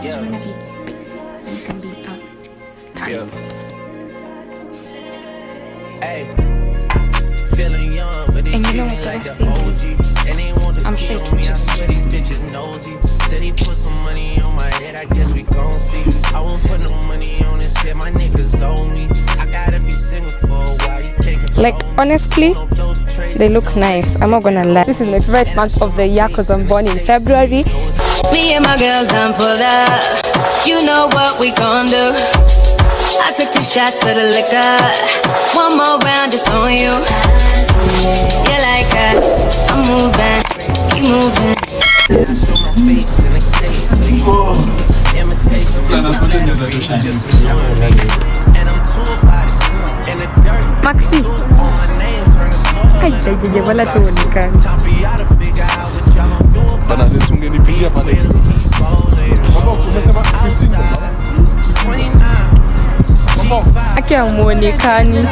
Yeah. You wanna be basic, you can be style. Hey, feeling young, but and you know what the worst thing is? I'm sure it me. I swear these bitches nosy. Said he put some money on my head, I guess we gon' see. I won't put no money on this shit, my niggas owe me. I gotta be single for a while, you can't control. Like, honestly, they look nice. I'm not gonna lie. This is my favorite month of the year because I'm born in February. Me and my girls done pulled up. You know what we gon' do. I took 2 shots of the liquor. One more round, it's on you. You like that? I'm moving, keep moving. Maxi. Ay, wala tuonekana. Bana nisungenipigia pale. Aki hamuonekani.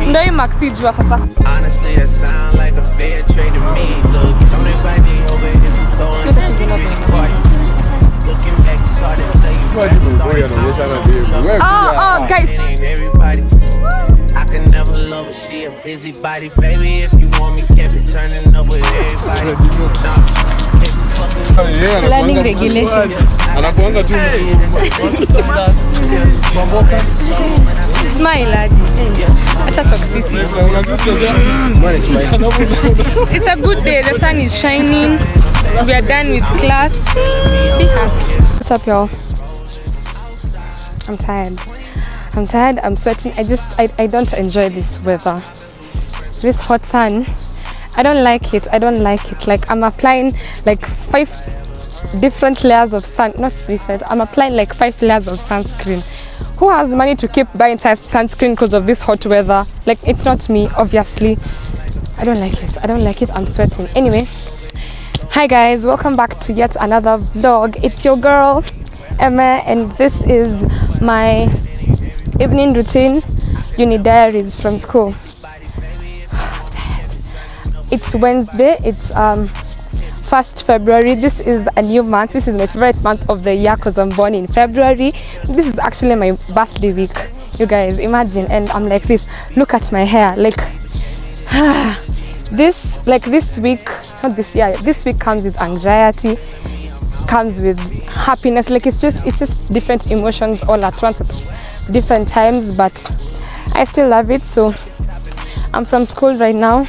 Ndio hii Maxi jua sasa. Honestly, that sound like a fair trade to me. Look, don't invite me over if you throwing this in a big party. Looking back, it's hard to tell you where to start. Oh, guys. Everybody, I can never love her, she a busybody. Baby, if you want me, can't be turning up with everybody. Nah, can't be fucking. Learning regulations. Anakuanga tu Smile, Adi. Acha toxicity. It's a good day. The sun is shining. We are done with class. Be happy. What's up, y'all? I'm tired. I'm sweating. I don't enjoy this weather. This hot sun. I don't like it. Like, I'm applying like 5 different layers of I'm applying like 5 layers of sunscreen. Who has money to keep buying sunscreen because of this hot weather? Like, it's not me, obviously. I don't like it. I'm sweating. Anyway, hi guys, welcome back to yet another vlog. It's your girl Emma, and this is my evening routine, uni diaries from school. It's Wednesday. It's 1st February. This is a new month. This is my favorite month of the year because I'm born in February. This is actually my birthday week, you guys, imagine. And I'm like this. Look at my hair. Like this week, not this year, this week comes with anxiety, comes with happiness. Like, it's just different emotions all at once at different times, but I still love it. So I'm from school right now.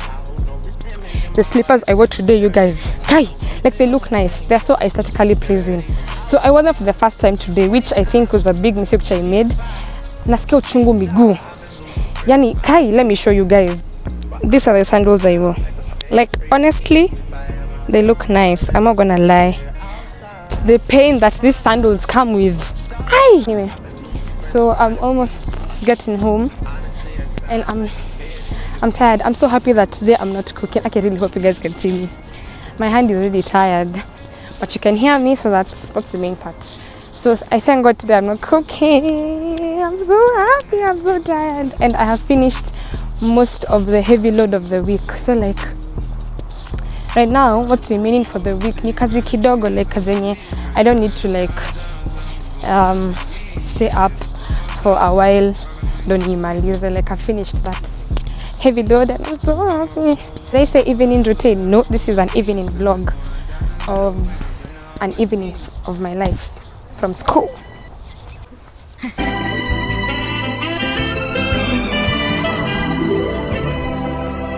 The slippers I wore today, you guys, like, they look nice. They're so aesthetically pleasing. So I wore them for the first time today, which I think was a big mistake which I made. Nasikia uchungu miguu. Yani, let me show you guys. These are the sandals I wore. Like, honestly, they look nice. I'm not gonna lie. The pain that these sandals come with. Anyway, so I'm almost getting home, and I'm tired. I'm so happy that today I'm not cooking. I really hope you guys can see me. My hand is really tired, but you can hear me, so that's the main part. So I thank God today I'm not cooking. I'm so happy. I'm so tired, and I have finished most of the heavy load of the week. So, like, right now what's remaining for the week ni kazi kidogo, like kazenye I don't need to like stay up for a while. Don't nimalize. Like, I finished that heavy load and I'm so happy. They say evening routine. No, this is an evening vlog of an evening of my life from school.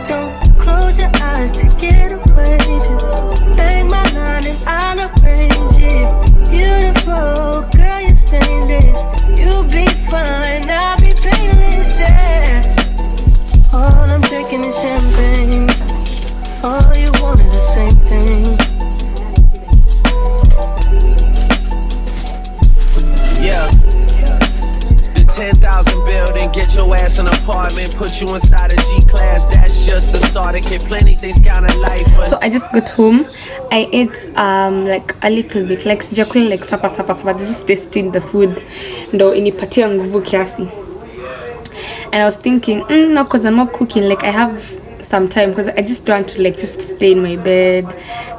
Don't close your eyes to get away. Just make my mind and I'll arrange it. Beautiful girl, you're stainless. You'll be fine, I'll be painless, yeah. All I'm drinking is champagne. All you want is the same thing. Yeah. The 10,000 building Get your ass an apartment, put you inside a G-class. That's just a starter kit. Plenty things count in life. So I just got home. I ate like a little bit, like sijakula like supper, just tasting the food. Ndo inipatia nguvu kiasi. And I was thinking, no, cause I'm not cooking. Like I have some time, cause I just don't want to like just stay in my bed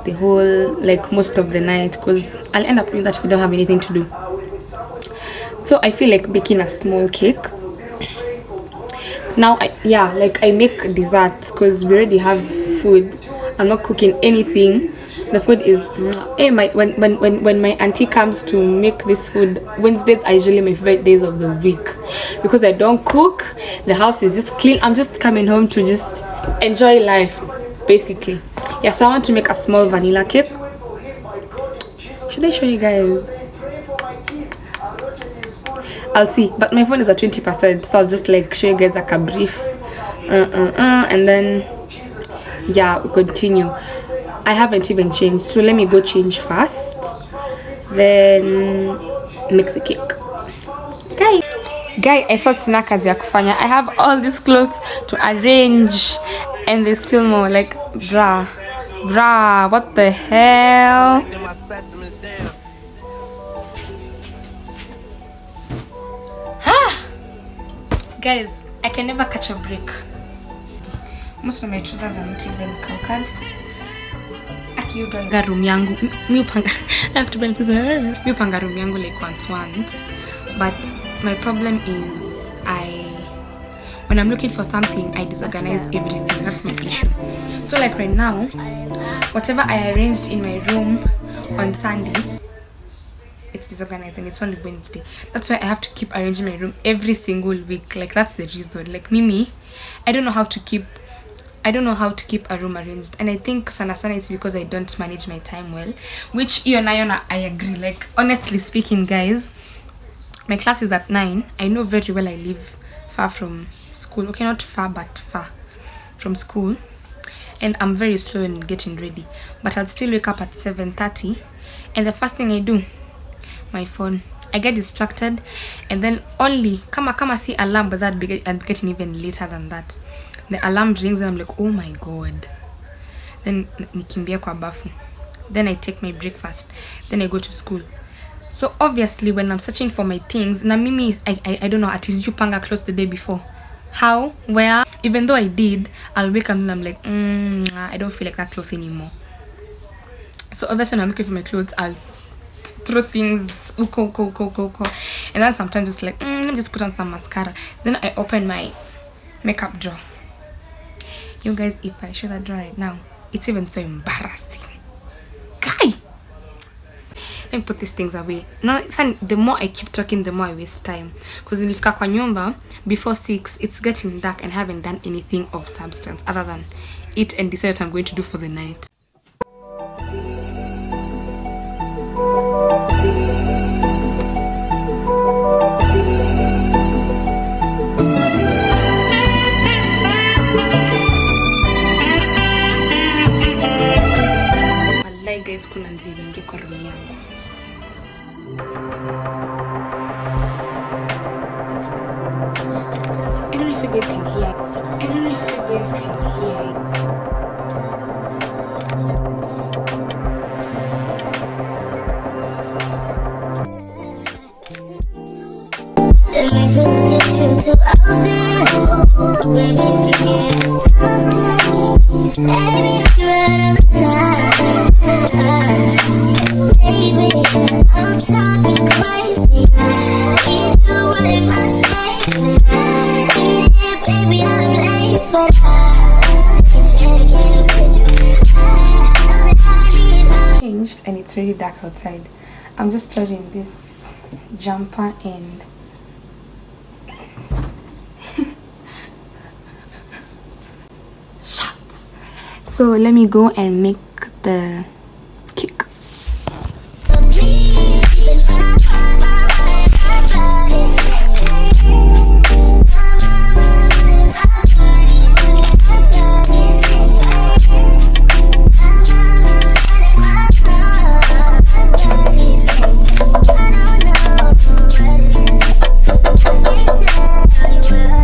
the whole like most of the night, cause I'll end up doing that if I don't have anything to do. So I feel like baking a small cake. Now I make desserts because we already have food. I'm not cooking anything. The food is when my auntie comes to make this food, Wednesdays are usually my favorite days of the week because I don't cook. The house is just clean. I'm just coming home to just enjoy life, basically. Yeah, so I want to make a small vanilla cake. Should I show you guys? I'll see, but my phone is at 20%, so I'll just like show you guys like a brief and then yeah, we continue. I haven't even changed, so let me go change first, then mix the cake. Guy, I thought sina kazi ya kufanya. I have all these clothes to arrange and there's still more. Like bruh, what the hell? Guys, I can never catch a break. Most of my trousers are not even covered. Akiuga room yangu, mi upanga room yangu like once. But my problem is when I'm looking for something, I disorganize everything. That's my issue. So like right now, whatever I arranged in my room on Sunday, it's disorganized and it's only Wednesday. That's why I have to keep arranging my room every single week. Like that's the reason. Like Mimi, I don't know how to keep a room arranged, and I think sana it's because I don't manage my time well, which I agree. Like honestly speaking, guys, my class is at 9. I know very well I live far from school. Okay, not far, but far from school, and I'm very slow in getting ready, but I'll still wake up at 7:30, and the first thing I do, my phone. I get distracted, and then only kama see alarm, but I'm getting even later than that. The alarm rings and I'm like, oh my god. Then nikimbia kwa bafu. Then I take my breakfast. Then I go to school. So obviously when I'm searching for my things, na mimi I don't know, at least you panga close the day before. How? Where? Even though I did, I'll wake up and I'm like, I don't feel like that clothes anymore. So obviously when I'm looking for my clothes, I'll throw things uko. And then sometimes it's like, let me just put on some mascara. Then I open my makeup drawer. You guys, if I show that drawer right now, it's even so embarrassing. Guy! Let me put these things away. No, the more I keep talking, the more I waste time. Because nilifika kwa nyumba before 6, it's getting dark and I haven't done anything of substance other than eat and decide what I'm going to do for the night. Guys, kuna nzima inge kwa room yangu. I don't know if you guys can hear. That makes me look at you too out there. Baby, you get something. Baby, you run the time. Baby, I'm talking crazy. Need you right in my space. Yeah, baby, I'm late, but I'm checking with you. I know that I need my Changed and it's really dark outside. I'm just wearing this jumper and shots. So let me go and make the cake. I don't know what it is. I can't tell you where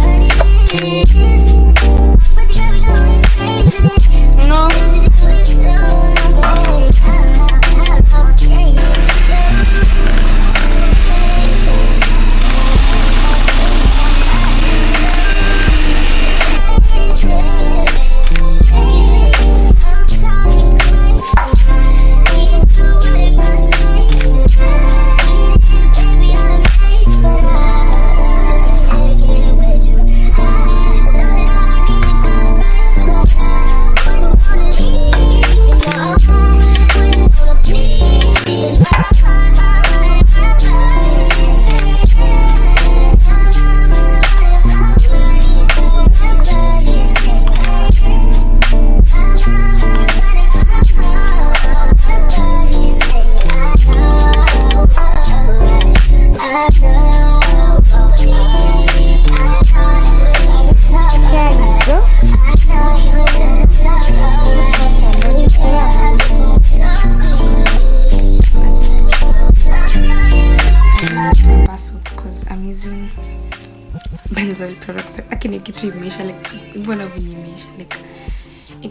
benzoyl peroxide. Akini kitu imeisha like mbona vinimeisha like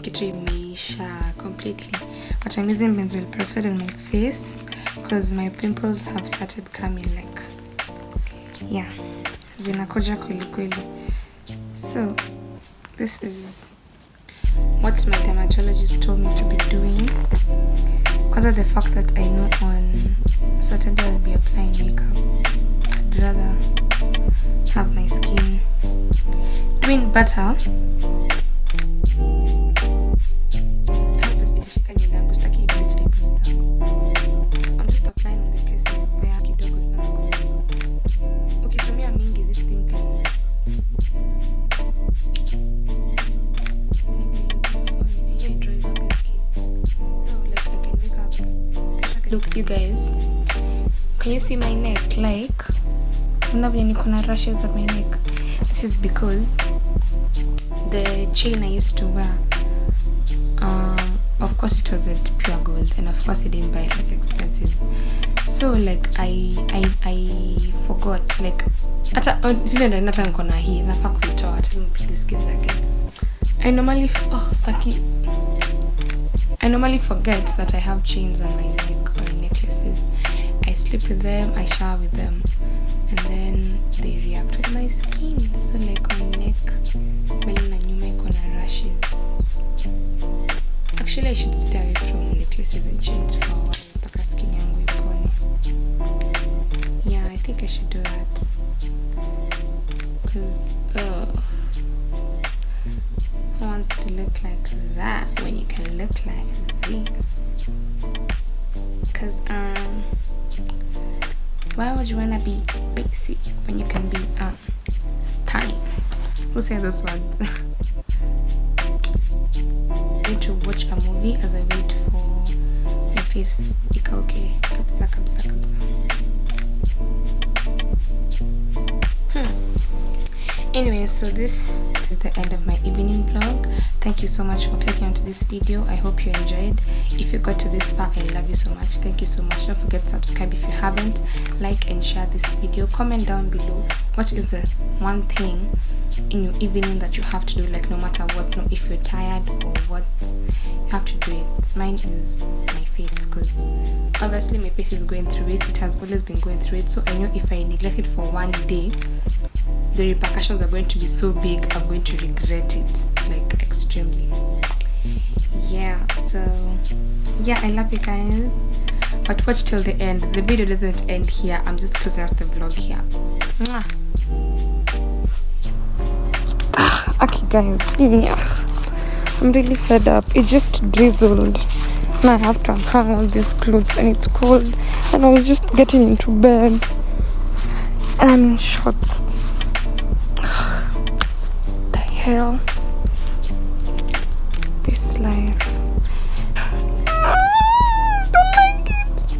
kitu imeisha completely. But I'm using benzoyl peroxide on my face because my pimples have started coming like yeah, zinakuja kweli. So this is what my dermatologist told me to be doing. Because of the fact that I know on Saturday I'll be applying makeup, I'd rather have my skin doing better. I'm just applying on the places where kidogo sana. Ukitumia mingi, this thing can it dries up your skin. So like I can wake up. Look you guys, can you see my neck? Like kuna rashes at my neck. This is because the chain I used to wear, of course it wasn't pure gold, and of course I didn't buy it like expensive. So like I forgot like hata sile nata nkona hii nafaa kuitoa hata this skin again. I normally forget that I have chains on my neck or necklaces. I sleep with them, I shower with them, and then they react with my skin. So like my neck, mbele na nyuma iko na rashes. Actually I should stay away from necklaces and chains for a while mpaka skin yangu ipone. Yeah, I think I should do that. Because who wants to look like that when you can look like this? Because why would you wanna be basic when you can be stunning? Who said those words? I need to watch a movie as I wait for my face ikauke kabisa. Anyway, so this is the end of my evening vlog. Thank you so much for clicking onto this video. I hope you enjoyed. If you got to this far, I love you so much. Thank you so much. Don't forget to subscribe if you haven't. Like and share this video. Comment down below what is the one thing in your evening that you have to do, like no matter what, no, if you're tired or what, you have to do it. Mine is my face, because obviously my face is going through it. It has always been going through it. So I know if I neglect it for one day, the repercussions are going to be so big. I'm going to regret it like extremely. Yeah, so yeah, I love you guys, but watch till the end. The video doesn't end here. I'm just closing out the vlog here. Mwah. Okay guys, I'm really fed up. It just drizzled. Now I have to unhang all these clothes and it's cold, and I was just getting into bed and I'm in shorts. The hell, this life. Don't like it.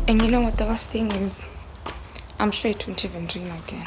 And you know what the worst thing is? I'm sure it won't even rain again.